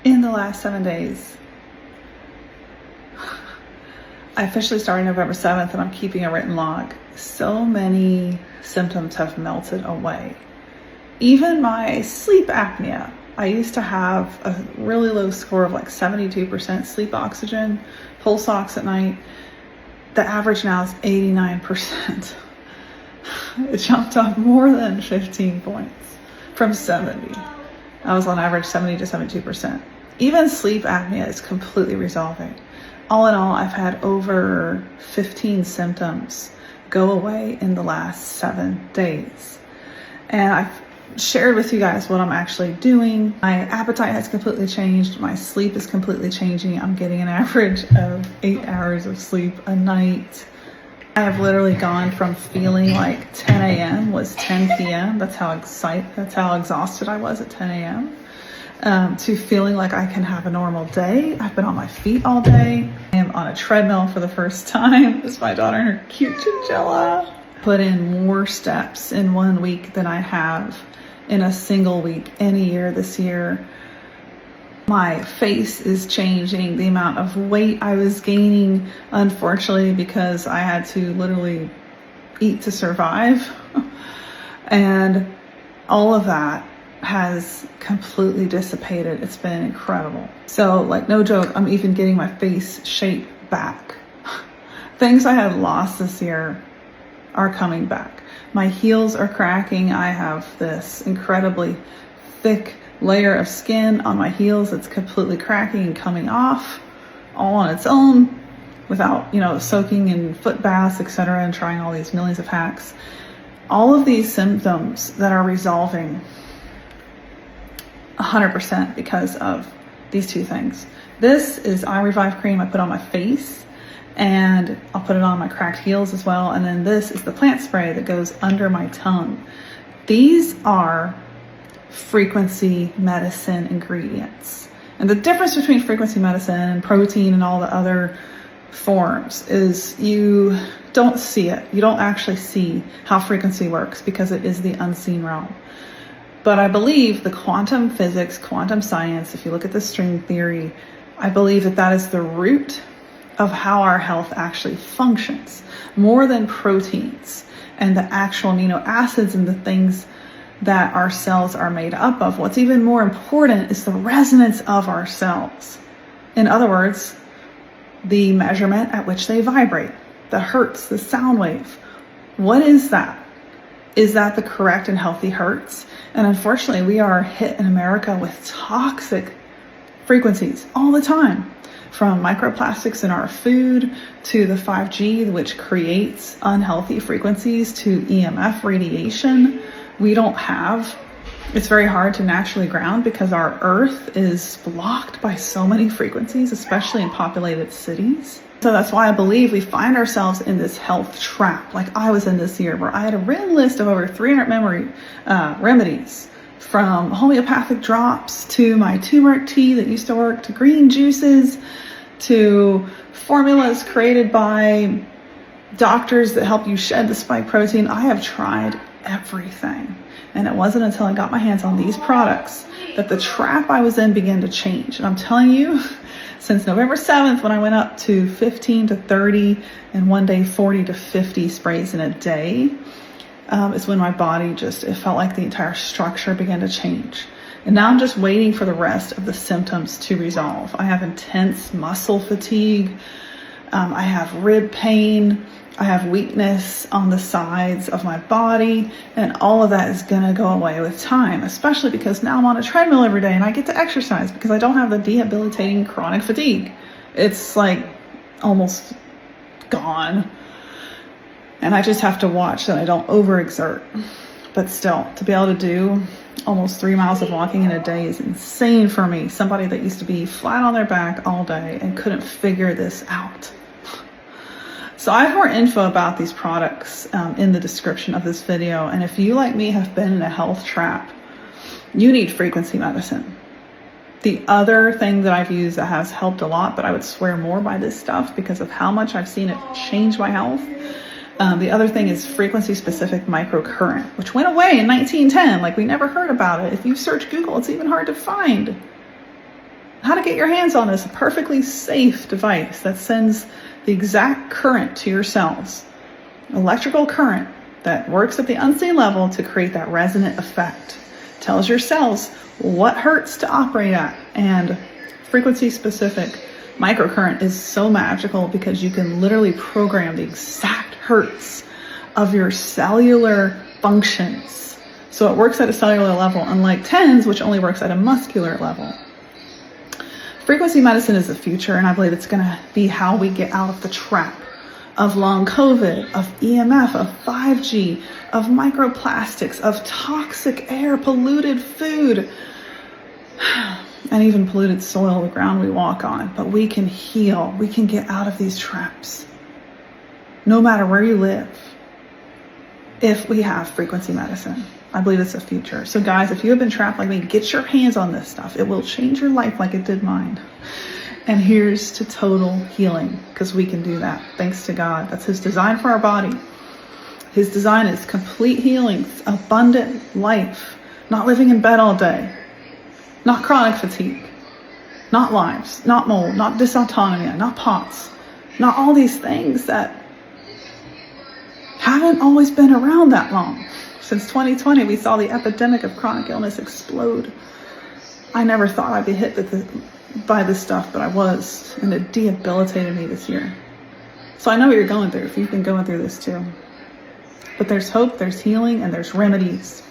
in the last 7 days. I officially started November 7th and I'm keeping a written log. So many symptoms have melted away. Even my sleep apnea. I used to have a really low score of like 72% sleep oxygen, pulse ox at night. The average now is 89%. It jumped up more than 15 points from 70. I was on average 70 to 72%. Even sleep apnea is completely resolving. All in all, I've had over 15 symptoms go away in the last 7 days. And I've shared with you guys what I'm actually doing. My appetite has completely changed. My sleep is completely changing. I'm getting an average of 8 hours of sleep a night. I have literally gone from feeling like 10 a.m. was 10 p.m. That's how exhausted I was at 10 a.m. To feeling like I can have a normal day. I've been on my feet all day. I am on a treadmill for the first time. This is my daughter and her cute chinchilla. Put in more steps in 1 week than I have in a single week any year this year. My face is changing. The amount of weight I was gaining, unfortunately, because I had to literally eat to survive. And all of that has completely dissipated. It's been incredible. So like, no joke, I'm even getting my face shape back. Things I had lost this year are coming back. My heels are cracking. I have this incredibly thick layer of skin on my heels that's completely cracking and coming off all on its own without, soaking in foot baths, etc., and trying all these millions of hacks. All of these symptoms that are resolving 100% because of these two things. This is Eye Revive cream I put on my face, and I'll put it on my cracked heels as well. And then this is the plant spray that goes under my tongue. These are frequency medicine ingredients. And the difference between frequency medicine and protein and all the other forms is you don't see it. You don't actually see how frequency works because it is the unseen realm. But I believe the quantum physics, quantum science, if you look at the string theory, I believe that that is the root of how our health actually functions, more than proteins and the actual amino acids and the things that our cells are made up of. What's even more important is the resonance of our cells. In other words, the measurement at which they vibrate, the hertz, the sound wave. What is that? Is that the correct and healthy hertz? And unfortunately, we are hit in America with toxic frequencies all the time, from microplastics in our food to the 5G, which creates unhealthy frequencies, to EMF radiation. It's very hard to naturally ground because our earth is blocked by so many frequencies, especially in populated cities. So that's why I believe we find ourselves in this health trap, like I was in this year, where I had a written list of over 300 remedies, from homeopathic drops to my turmeric tea that used to work, to green juices, to formulas created by doctors that help you shed the spike protein. I have tried everything. And it wasn't until I got my hands on these products that the trap I was in began to change. And I'm telling you, since November 7th, when I went up to 15 to 30 and one day 40 to 50 sprays in a day, is when my body it felt like the entire structure began to change. And now I'm just waiting for the rest of the symptoms to resolve. I have intense muscle fatigue. I have rib pain. I have weakness on the sides of my body, and all of that is gonna go away with time, especially because now I'm on a treadmill every day and I get to exercise because I don't have the debilitating chronic fatigue. It's like almost gone. And I just have to watch that I don't overexert. But still, to be able to do almost 3 miles of walking in a day is insane for me. Somebody that used to be flat on their back all day and couldn't figure this out. So I have more info about these products in the description of this video. And if you, like me, have been in a health trap, you need frequency medicine. The other thing that I've used that has helped a lot, but I would swear more by this stuff because of how much I've seen it change my health. The other thing is frequency specific microcurrent, which went away in 1910. Like, we never heard about it. If you search Google, it's even hard to find. how to get your hands on this perfectly safe device that sends the exact current to your cells, electrical current that works at the unseen level to create that resonant effect. Tells your cells what hertz to operate at, and frequency specific microcurrent is so magical because you can literally program the exact hertz of your cellular functions. So it works at a cellular level, unlike TENS, which only works at a muscular level. Frequency medicine is the future, and I believe it's going to be how we get out of the trap of long COVID, of EMF, of 5G, of microplastics, of toxic air, polluted food, and even polluted soil, the ground we walk on. But we can heal. We can get out of these traps, no matter where you live, if we have frequency medicine. I believe it's the future. So guys, if you have been trapped like me, get your hands on this stuff. It will change your life like it did mine. And here's to total healing, because we can do that. Thanks to God. That's His design for our body. His design is complete healing, abundant life, not living in bed all day, not chronic fatigue, not lives, not mold, not dysautonomia, not POTS, not all these things that haven't always been around that long. Since 2020, we saw the epidemic of chronic illness explode. I never thought I'd be hit by this stuff, but I was, and it debilitated me this year. So I know what you're going through, if you've been going through this too. But there's hope, there's healing, and there's remedies.